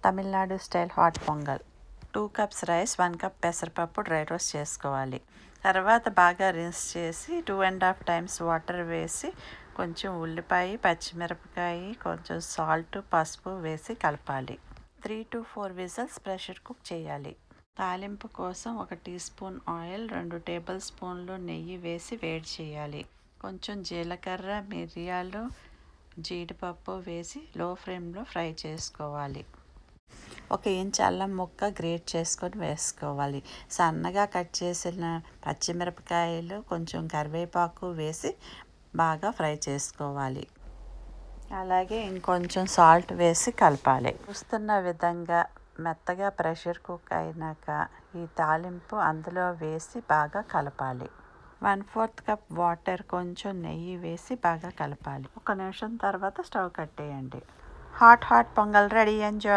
Tamil Nadu style hot pongal. 2 cups rice, 1 cup పెసరపప్పు dry roast చేసుకోవాలి. తర్వాత బాగా రిన్స్ చేసి 2.5 టైమ్స్ వాటర్ వేసి కొంచెం ఉల్లిపాయ, పచ్చిమిరపకాయ, కొంచెం సాల్ట్, పసుపు వేసి కలపాలి. 3 to 4 విజిల్స్ ప్రెషర్ కుక్ చేయాలి. తాలింపు కోసం 1 టీ స్పూన్ ఆయిల్, 2 టేబుల్ స్పూన్లు నెయ్యి వేసి వేడి చేయాలి. కొంచెం జీలకర్ర, మిరియాలు, జీడిపప్పు వేసి లో ఫ్లేమ్లో ఫ్రై చేసుకోవాలి. 1 ఇంచ్ అల్లం ముక్క గ్రేట్ చేసుకొని వేసుకోవాలి. సన్నగా కట్ చేసిన పచ్చిమిరపకాయలు, కొంచెం కరివేపాకు వేసి బాగా ఫ్రై చేసుకోవాలి. అలాగే ఇంకొంచెం సాల్ట్ వేసి కలపాలి. చూస్తున్న విధంగా మెత్తగా ప్రెషర్ కుక్ అయినాక ఈ తాలింపు అందులో వేసి బాగా కలపాలి. 1/4 కప్ వాటర్, కొంచెం నెయ్యి వేసి బాగా కలపాలి. 1 నిమిషం తర్వాత స్టవ్ కట్టేయండి. Hot pongal ready. ఎంజాయ్.